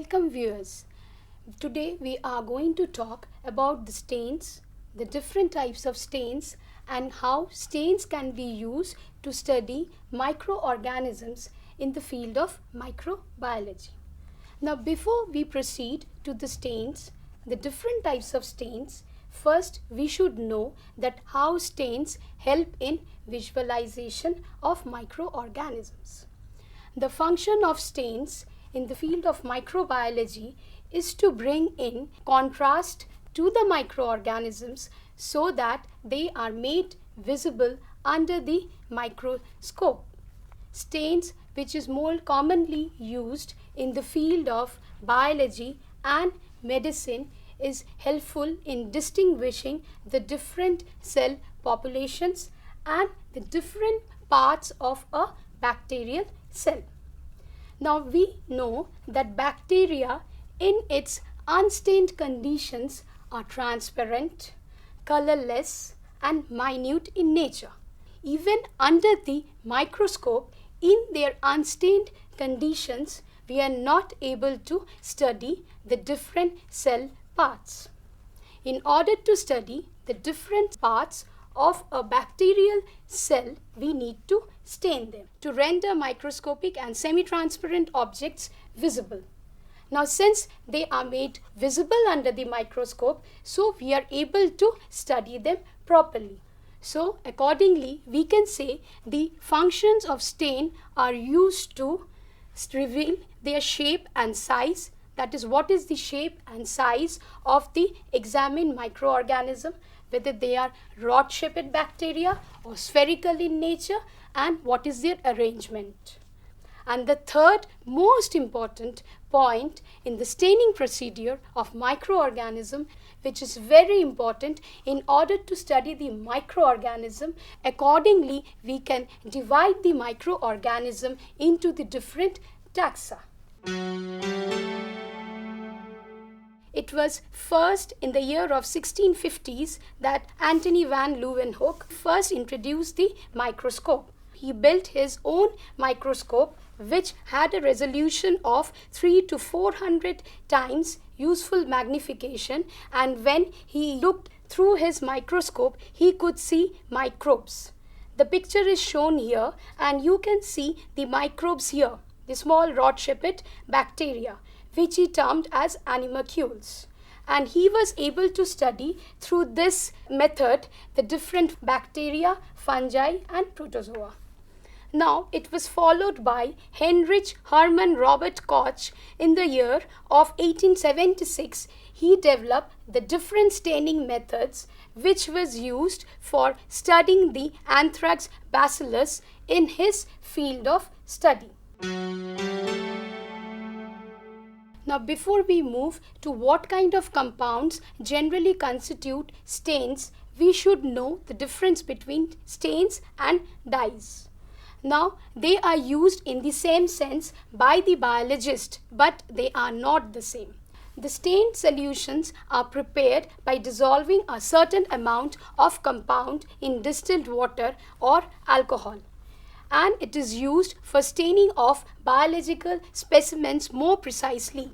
Welcome viewers. Today we are going to talk about the stains, the different types of stains and how stains can be used to study microorganisms in the field of microbiology. Now before we proceed to the stains, the different types of stains, first we should know that how stains help in visualization of microorganisms. The function of stains in the field of microbiology is to bring in contrast to the microorganisms so that they are made visible under the microscope. Stains, which is more commonly used in the field of biology and medicine, is helpful in distinguishing the different cell populations and the different parts of a bacterial cell. Now we know that bacteria in its unstained conditions are transparent, colorless and minute in nature. Even under the microscope, in their unstained conditions, we are not able to study the different cell parts. In order to study the different parts of a bacterial cell, we need to stain them to render microscopic and semi-transparent objects visible. Now since they are made visible under the microscope, so we are able to study them properly. So accordingly, we can say the functions of stain are used to reveal their shape and size. That is, what is the shape and size of the examined microorganism, whether they are rod-shaped bacteria or spherical in nature, and what is their arrangement. And the third most important point in the staining procedure of microorganism, which is very important in order to study the microorganism, accordingly we can divide the microorganism into the different taxa. It was first in the year of 1650s that Antony van Leeuwenhoek first introduced the microscope. He built his own microscope which had a resolution of 300 to 400 times useful magnification, and when he looked through his microscope he could see microbes. The picture is shown here and you can see the microbes here, the small rod-shaped bacteria, which he termed as animalcules. And he was able to study through this method the different bacteria, fungi and protozoa. Now it was followed by Heinrich Hermann Robert Koch in the year of 1876. He developed the different staining methods which was used for studying the anthrax bacillus in his field of study. Now before we move to what kind of compounds generally constitute stains, we should know the difference between stains and dyes. Now they are used in the same sense by the biologist, but they are not the same. The stain solutions are prepared by dissolving a certain amount of compound in distilled water or alcohol, and it is used for staining of biological specimens more precisely,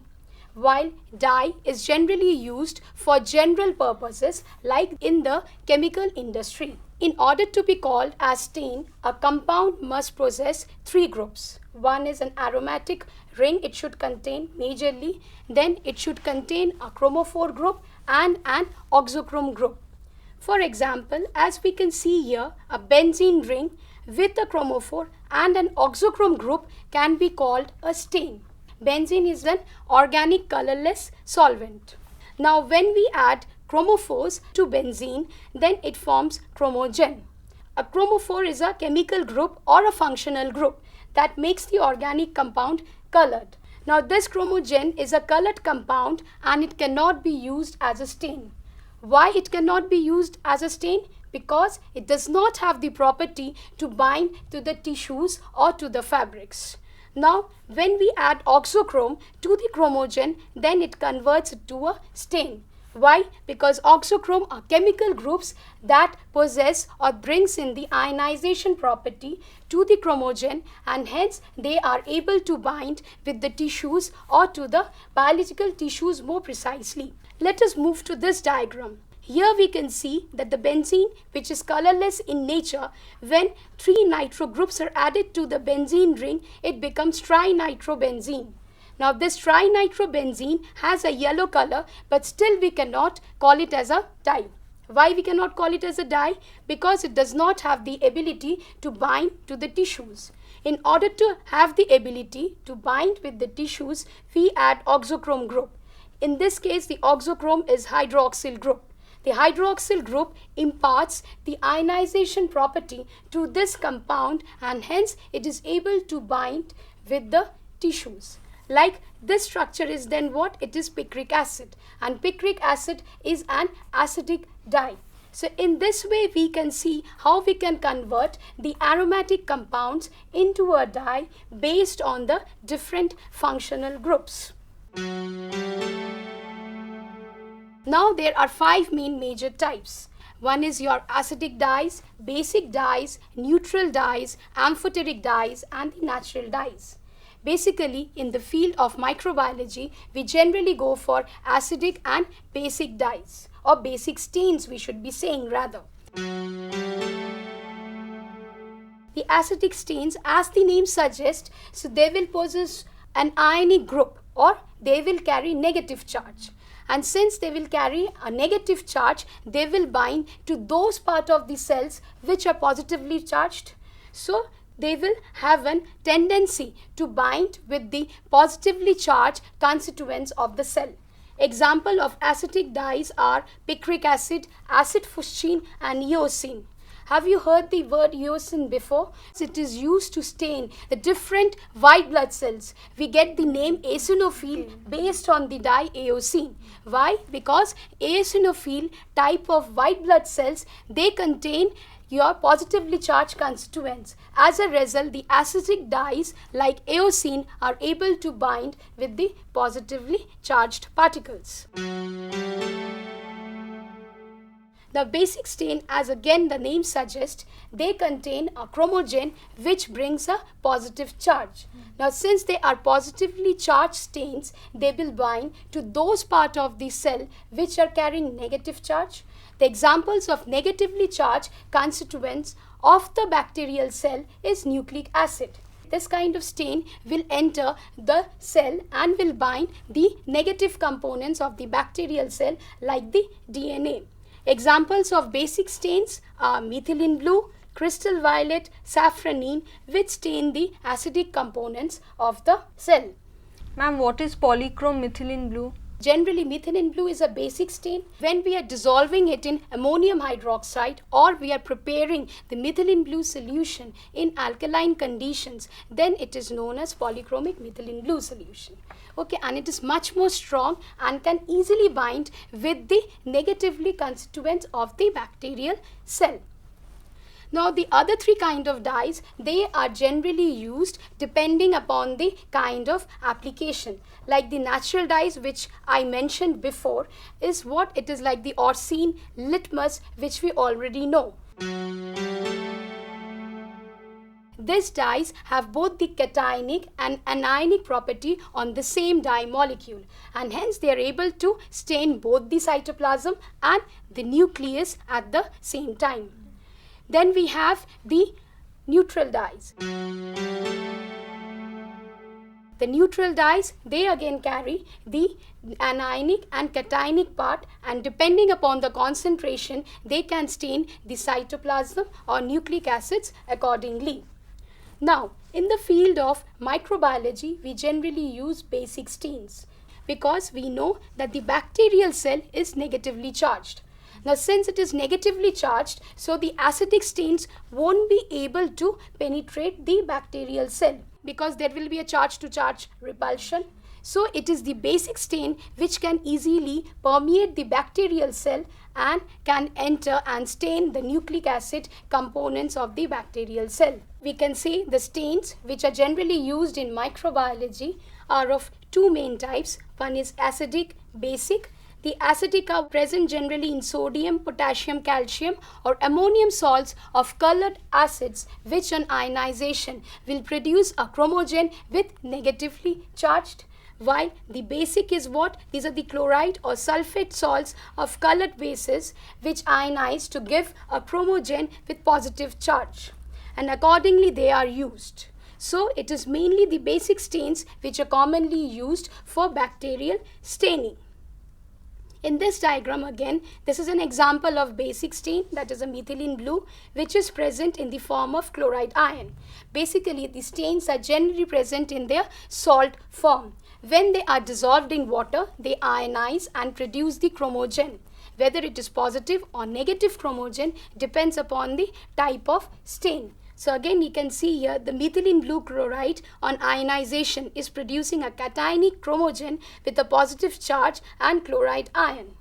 while dye is generally used for general purposes like in the chemical industry. In order to be called as stain, a compound must possess three groups. One is an aromatic ring, it should contain majorly, then it should contain a chromophore group and an auxochrome group. For example, as we can see here, a benzene ring with a chromophore and an auxochrome group can be called a stain. Benzene is an organic colorless solvent. Now when we add chromophores to benzene, then it forms chromogen. A chromophore is a chemical group or a functional group that makes the organic compound colored. Now this chromogen is a colored compound and it cannot be used as a stain. Why it cannot be used as a stain? Because it does not have the property to bind to the tissues or to the fabrics. Now when we add auxochrome to the chromogen, then it converts it to a stain. Why? Because auxochrome are chemical groups that possess or brings in the ionization property to the chromogen, and hence they are able to bind with the tissues or to the biological tissues more precisely. Let us move to this diagram. Here we can see that the benzene, which is colorless in nature, when 3 nitro groups are added to the benzene ring, it becomes trinitrobenzene. Now this trinitrobenzene has a yellow color, but still we cannot call it as a dye. Why we cannot call it as a dye? Because it does not have the ability to bind to the tissues. In order to have the ability to bind with the tissues, we add auxochrome group. In this case, the auxochrome is hydroxyl group. The hydroxyl group imparts the ionization property to this compound, and hence it is able to bind with the tissues. Like this structure is then what? It is picric acid, and picric acid is an acidic dye. So in this way we can see how we can convert the aromatic compounds into a dye based on the different functional groups. Now there are 5 main major types. One is your acidic dyes, basic dyes, neutral dyes, amphoteric dyes, and the natural dyes. Basically, in the field of microbiology, we generally go for acidic and basic dyes, or basic stains we should be saying rather. The acidic stains, as the name suggests, so they will possess an ionic group, or they will carry negative charge. And since they will carry a negative charge, they will bind to those parts of the cells which are positively charged. So they will have a tendency to bind with the positively charged constituents of the cell. Example of acidic dyes are picric acid, acid fuchsin, and eosin. Have you heard the word eosin before? It is used to stain the different white blood cells. We get the name eosinophil based on the dye eosin. Why? Because eosinophil type of white blood cells, they contain your positively charged constituents. As a result, the acidic dyes like eosin are able to bind with the positively charged particles. The basic stain, as again the name suggests, they contain a chromogen which brings a positive charge. Now since they are positively charged stains, they will bind to those parts of the cell which are carrying negative charge. The examples of negatively charged constituents of the bacterial cell is nucleic acid. This kind of stain will enter the cell and will bind the negative components of the bacterial cell like the DNA. Examples of basic stains are methylene blue, crystal violet, safranine, which stain the acidic components of the cell. Ma'am, what is polychrome methylene blue? Generally, methylene blue is a basic stain. When we are dissolving it in ammonium hydroxide, or we are preparing the methylene blue solution in alkaline conditions, then it is known as polychromic methylene blue solution. Okay, and it is much more strong and can easily bind with the negatively constituents of the bacterial cell. Now the other 3 kind of dyes, they are generally used depending upon the kind of application. Like the natural dyes which I mentioned before is what it is like the orcine, litmus, which we already know. These dyes have both the cationic and anionic property on the same dye molecule, and hence they are able to stain both the cytoplasm and the nucleus at the same time. Then we have the neutral dyes. The neutral dyes, they again carry the anionic and cationic part, and depending upon the concentration, they can stain the cytoplasm or nucleic acids accordingly. Now, in the field of microbiology, we generally use basic stains because we know that the bacterial cell is negatively charged. Now, since it is negatively charged, so the acidic stains won't be able to penetrate the bacterial cell because there will be a charge-to-charge repulsion. So, it is the basic stain which can easily permeate the bacterial cell and can enter and stain the nucleic acid components of the bacterial cell. We can say the stains which are generally used in microbiology are of 2 main types. One is acidic, basic. The acetic are present generally in sodium, potassium, calcium or ammonium salts of colored acids which on ionization will produce a chromogen with negatively charged, while the basic is what? These are the chloride or sulfate salts of colored bases which ionize to give a chromogen with positive charge, and accordingly they are used. So it is mainly the basic stains which are commonly used for bacterial staining. In this diagram again, this is an example of basic stain, that is a methylene blue, which is present in the form of chloride ion. Basically, the stains are generally present in their salt form. When they are dissolved in water, they ionize and produce the chromogen. Whether it is positive or negative chromogen depends upon the type of stain. So again we can see here the methylene blue chloride on ionization is producing a cationic chromogen with a positive charge and chloride ion.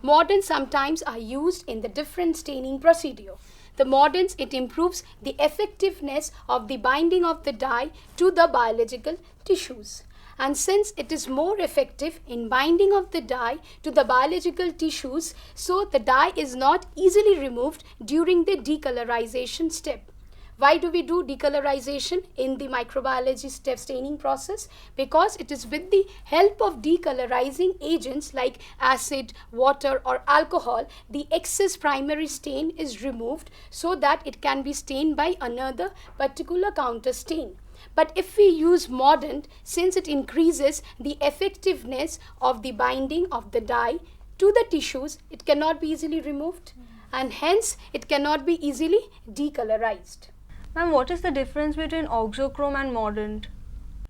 Mordants sometimes are used in the different staining procedure. The mordants, it improves the effectiveness of the binding of the dye to the biological tissues. And since it is more effective in binding of the dye to the biological tissues, so the dye is not easily removed during the decolorization step. Why do we do decolorization in the microbiology step staining process? Because it is with the help of decolorizing agents like acid, water or alcohol, the excess primary stain is removed so that it can be stained by another particular counter stain. But if we use mordant, since it increases the effectiveness of the binding of the dye to the tissues, it cannot be easily removed and hence it cannot be easily decolorized. Ma'am, what is the difference between auxochrome and mordant?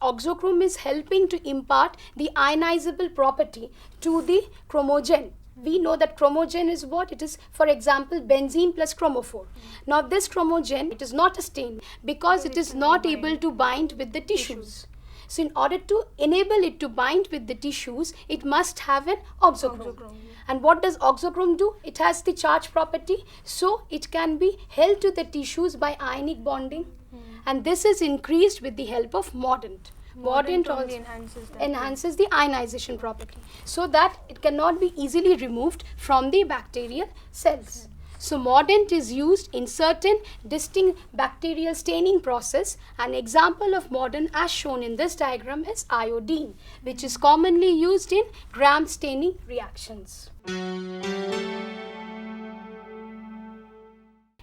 Auxochrome is helping to impart the ionizable property to the chromogen. We know that chromogen is what? It is, for example, benzene plus chromophore. Now this chromogen, it is not a stain because it is not able to bind with the tissues. So in order to enable it to bind with the tissues, it must have an auxochrome. And what does auxochrome do? It has the charge property, so it can be held to the tissues by ionic bonding. And this is increased with the help of mordant. Mordant also enhances the ionization property so that it cannot be easily removed from the bacterial cells. So mordant is used in certain distinct bacterial staining process. An example of mordant as shown in this diagram is iodine, which is commonly used in gram staining reactions.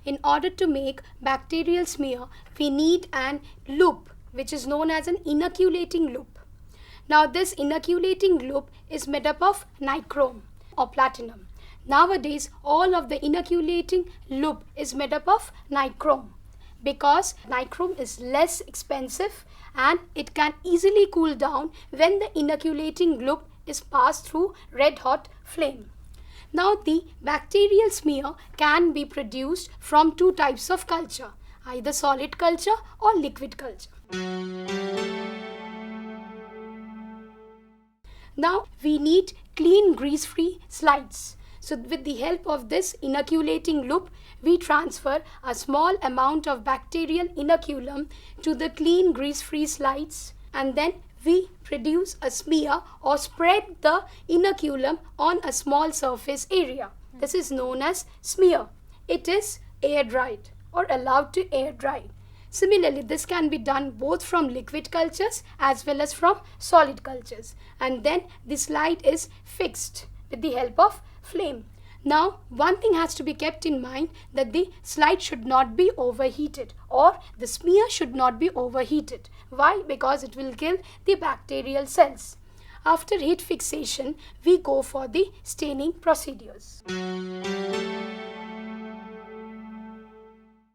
In order to make bacterial smear, we need an loop, which is known as an inoculating loop. Now this inoculating loop is made up of nichrome or platinum. Nowadays all of the inoculating loop is made up of nichrome because nichrome is less expensive and it can easily cool down when the inoculating loop is passed through red hot flame. Now the bacterial smear can be produced from two types of culture, either solid culture or liquid culture. Now we need clean grease-free slides. So with the help of this inoculating loop, we transfer a small amount of bacterial inoculum to the clean grease-free slides and then we produce a smear or spread the inoculum on a small surface area. This is known as smear. It is air dried or allowed to air dry. Similarly, this can be done both from liquid cultures as well as from solid cultures. And then the slide is fixed with the help of flame. Now, one thing has to be kept in mind that the slide should not be overheated or the smear should not be overheated. Why? Because it will kill the bacterial cells. After heat fixation, we go for the staining procedures.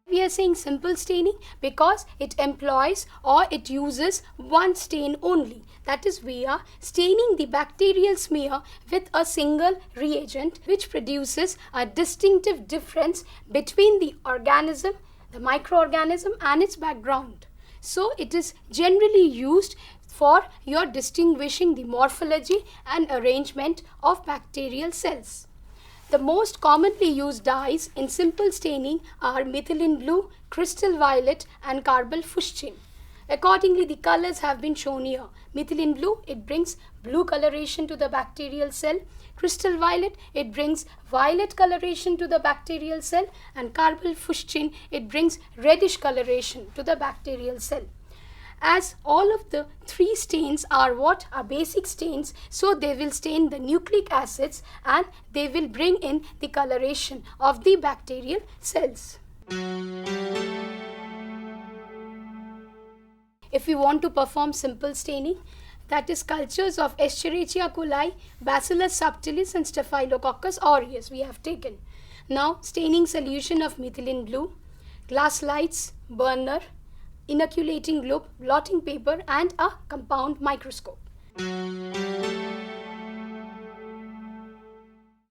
We are saying simple staining because it employs or it uses one stain only. That is, we are staining the bacterial smear with a single reagent which produces a distinctive difference between the organism, the microorganism and its background. So it is generally used for your distinguishing the morphology and arrangement of bacterial cells. The most commonly used dyes in simple staining are methylene blue, crystal violet and carbol fuchsin. Accordingly, the colors have been shown here. Methylene blue, it brings blue coloration to the bacterial cell. Crystal violet, it brings violet coloration to the bacterial cell. And carbon fuchsin, it brings reddish coloration to the bacterial cell. As all of the three stains are what are basic stains, so they will stain the nucleic acids and they will bring in the coloration of the bacterial cells. If we want to perform simple staining, that is cultures of Escherichia coli, Bacillus subtilis and Staphylococcus aureus we have taken. Now staining solution of methylene blue, glass slides, burner, inoculating globe, blotting paper and a compound microscope.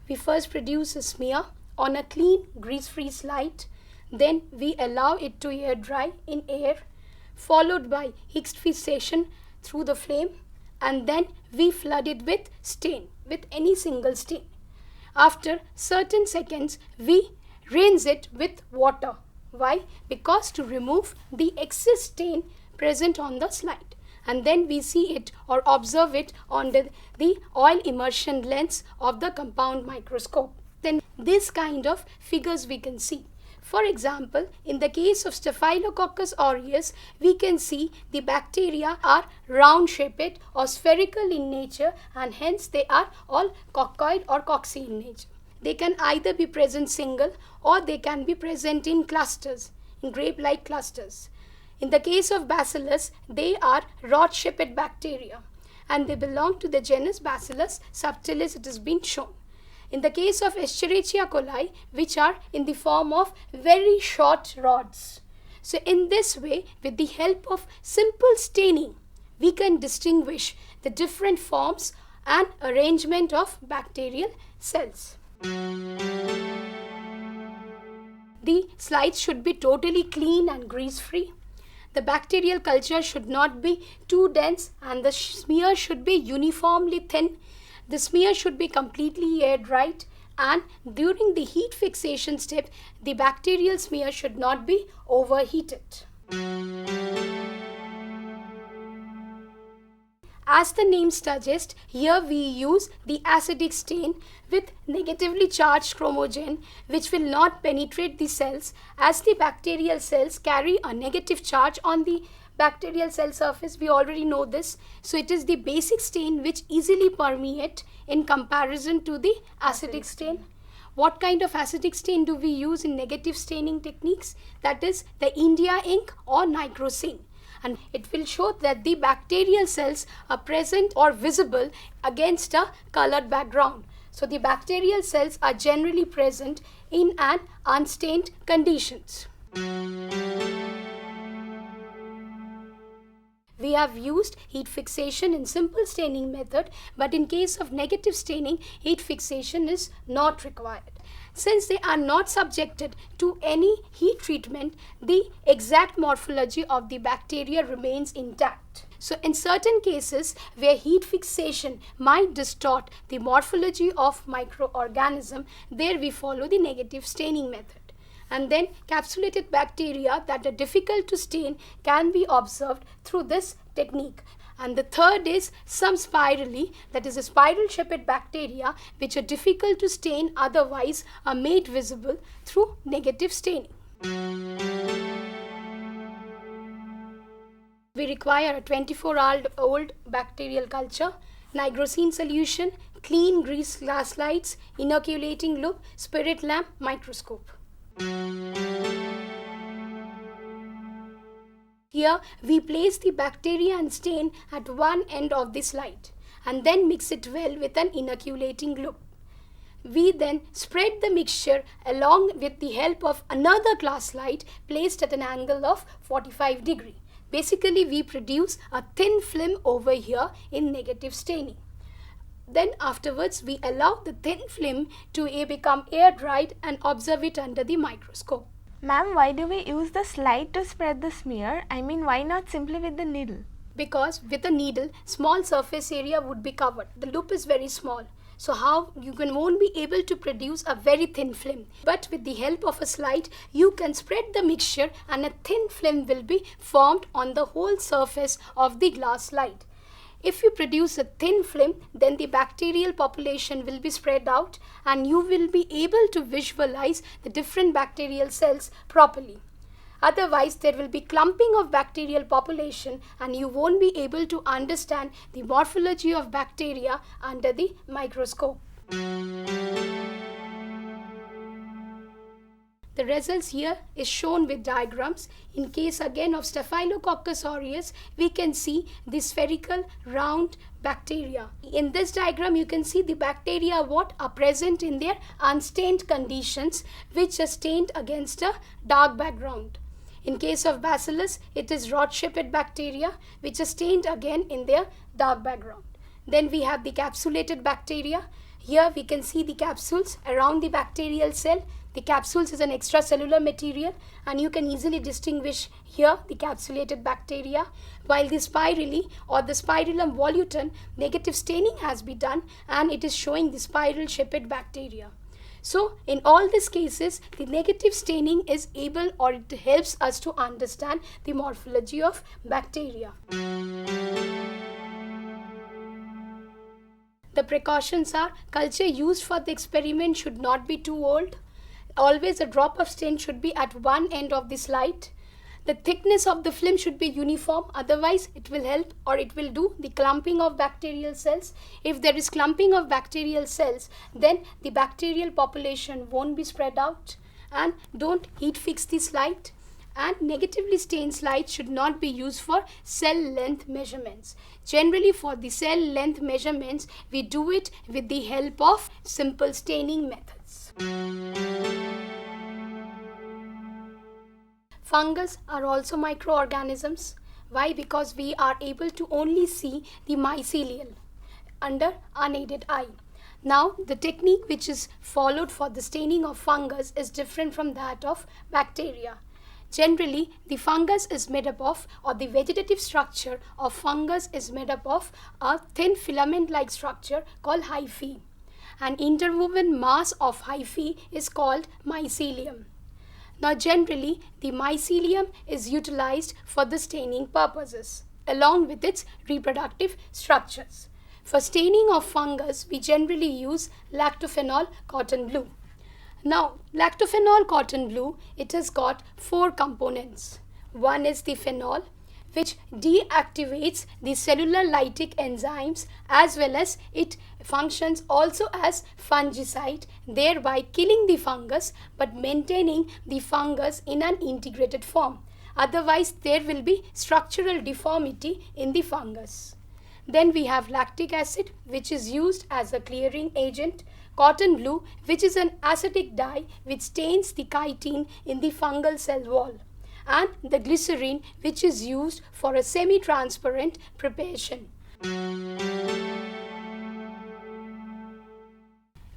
We first produce a smear on a clean grease-free slide, then we allow it to air dry in air, followed by heat fixation through the flame, and then we flood it with stain, with any single stain. After certain seconds, we rinse it with water. Why? Because to remove the excess stain present on the slide. And then we see it or observe it under the oil immersion lens of the compound microscope. Then this kind of figures we can see. For example, in the case of Staphylococcus aureus, we can see the bacteria are round-shaped or spherical in nature, and hence they are all coccoid or cocci in nature. They can either be present single or they can be present in clusters, in grape-like clusters. In the case of Bacillus, they are rod-shaped bacteria and they belong to the genus Bacillus subtilis, it has been shown. In the case of Escherichia coli, which are in the form of very short rods. So in this way, with the help of simple staining, we can distinguish the different forms and arrangement of bacterial cells. The slides should be totally clean and grease-free. The bacterial culture should not be too dense and the smear should be uniformly thin. The smear should be completely air-dried, and during the heat fixation step, the bacterial smear should not be overheated. As the name suggests, here we use the acidic stain with negatively charged chromogen, which will not penetrate the cells, as the bacterial cells carry a negative charge on the bacterial cell surface. We already know this. So it is the basic stain which easily permeate in comparison to the acidic stain. What kind of acidic stain do we use in negative staining techniques? That is the India ink or nigrosine. And it will show that the bacterial cells are present or visible against a colored background. So the bacterial cells are generally present in an unstained conditions. We have used heat fixation in simple staining method, but in case of negative staining, heat fixation is not required. Since they are not subjected to any heat treatment, the exact morphology of the bacteria remains intact. So in certain cases where heat fixation might distort the morphology of microorganism, there we follow the negative staining method. And then capsulated bacteria that are difficult to stain can be observed through this technique. And the third is some spirally, that is a spiral shaped bacteria which are difficult to stain, otherwise are made visible through negative staining. We require a 24-hour-old bacterial culture, nigrosine solution, clean grease glass slides, inoculating loop, spirit lamp, microscope. Here we place the bacteria and stain at one end of the slide and then mix it well with an inoculating glue. We then spread the mixture along with the help of another glass slide placed at an angle of 45 degrees. Basically, we produce a thin film over here in negative staining. Then afterwards, we allow the thin film to become air-dried and observe it under the microscope. Ma'am, why do we use the slide to spread the smear? I mean, why not simply with the needle? Because with a needle, small surface area would be covered. The loop is very small. So how you won't be able to produce a very thin film. But with the help of a slide, you can spread the mixture and a thin film will be formed on the whole surface of the glass slide. If you produce a thin film, then the bacterial population will be spread out and you will be able to visualize the different bacterial cells properly. Otherwise, there will be clumping of bacterial population and you won't be able to understand the morphology of bacteria under the microscope. The results here is shown with diagrams. In case again of Staphylococcus aureus, we can see the spherical round bacteria. In this diagram, you can see the bacteria what are present in their unstained conditions, which are stained against a dark background. In case of Bacillus, it is rod-shaped bacteria, which are stained again in their dark background. Then we have the capsulated bacteria. Here we can see the capsules around the bacterial cell. The capsules is an extracellular material and you can easily distinguish here the capsulated bacteria, while the spirally or the spirillum volutum negative staining has been done and it is showing the spiral shaped bacteria. So in all these cases, the negative staining is able or it helps us to understand the morphology of bacteria. The precautions are: culture used for the experiment should not be too old. Always a drop of stain should be at one end of the slide. The thickness of the film should be uniform, otherwise it will help or it will do the clumping of bacterial cells. If there is clumping of bacterial cells, then the bacterial population won't be spread out. And don't heat fix the slide. And negatively stained slides should not be used for cell length measurements. Generally for the cell length measurements, we do it with the help of simple staining methods. Fungus are also microorganisms. Why? Because we are able to only see the mycelial under unaided eye. Now, the technique which is followed for the staining of fungus is different from that of bacteria. Generally, the fungus is made up of, or the vegetative structure of fungus is made up of a thin filament-like structure called hyphae. An interwoven mass of hyphae is called mycelium. Now generally, the mycelium is utilized for the staining purposes, along with its reproductive structures. For staining of fungus, we generally use lactophenol cotton blue. Now, lactophenol cotton blue, it has got 4 components. One is the phenol, which deactivates the cellular lytic enzymes, as well as it functions also as fungicide, thereby killing the fungus but maintaining the fungus in an integrated form. Otherwise, there will be structural deformity in the fungus. Then we have lactic acid, which is used as a clearing agent. Cotton blue, which is an acetic dye which stains the chitin in the fungal cell wall. And the glycerine, which is used for a semi-transparent preparation.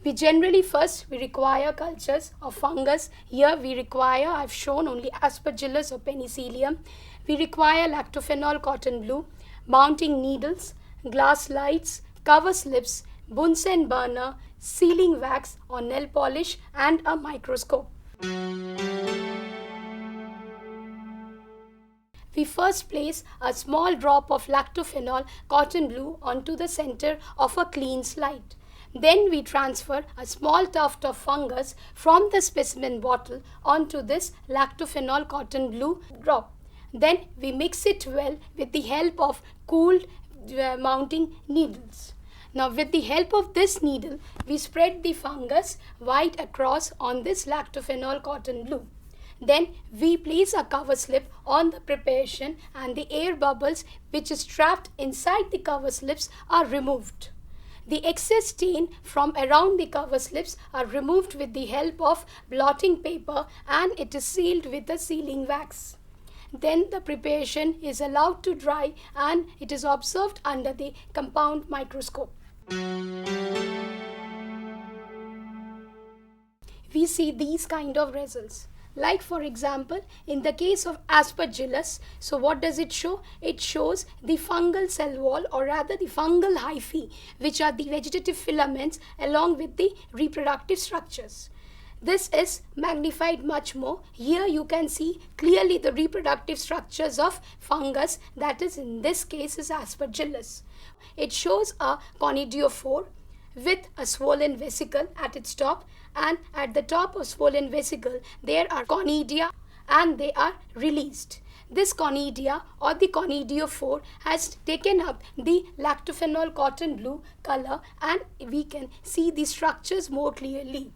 We generally first require cultures of fungus. Here we require, I've shown only Aspergillus or Penicillium. We require lactophenol cotton blue, mounting needles, glass slides, cover slips, Bunsen burner, sealing wax or nail polish, and a microscope. We first place a small drop of lactophenol cotton blue onto the center of a clean slide. Then we transfer a small tuft of fungus from the specimen bottle onto this lactophenol cotton blue drop. Then we mix it well with the help of cooled mounting needles. Now with the help of this needle, we spread the fungus wide across on this lactophenol cotton blue. Then we place a cover slip on the preparation and the air bubbles which is trapped inside the cover slips are removed. The excess stain from around the cover slips are removed with the help of blotting paper and it is sealed with a sealing wax. Then the preparation is allowed to dry and it is observed under the compound microscope. We see these kind of results. Like for example, in the case of Aspergillus, so what does it show? It shows the fungal cell wall, or rather the fungal hyphae, which are the vegetative filaments along with the reproductive structures. This is magnified much more. Here you can see clearly the reproductive structures of fungus, that is in this case is Aspergillus. It shows a conidiophore with a swollen vesicle at its top, and at the top of swollen vesicle there are conidia and they are released. This conidia or the conidiophore has taken up the lactophenol cotton blue color, and we can see the structures more clearly.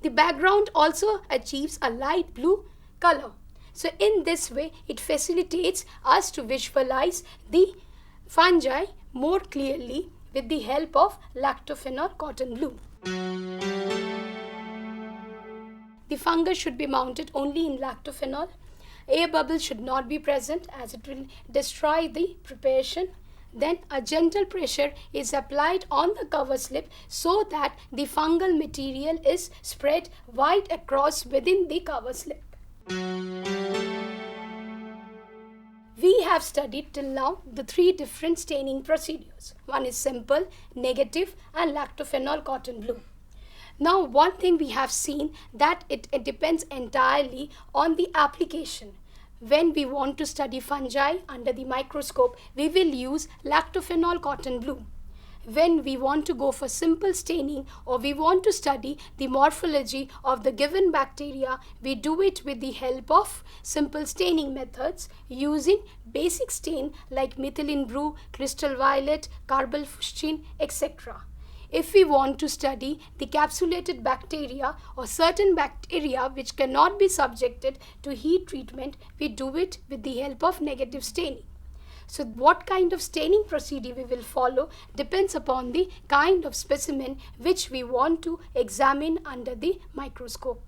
The background also achieves a light blue color. So in this way, it facilitates us to visualize the fungi more clearly with the help of lactophenol cotton blue. The fungus should be mounted only in lactophenol. Air bubble should not be present as it will destroy the preparation. Then a gentle pressure is applied on the cover slip so that the fungal material is spread wide across within the cover slip. We have studied till now the three different staining procedures. One is simple, negative, and lactophenol cotton blue. Now one thing we have seen that it depends entirely on the application. When we want to study fungi under the microscope, we will use lactophenol cotton blue. When we want to go for simple staining or we want to study the morphology of the given bacteria, we do it with the help of simple staining methods using basic stain like methylene blue, crystal violet, carbol fuchsin, etc. If we want to study the capsulated bacteria or certain bacteria which cannot be subjected to heat treatment, we do it with the help of negative staining. So what kind of staining procedure we will follow depends upon the kind of specimen which we want to examine under the microscope.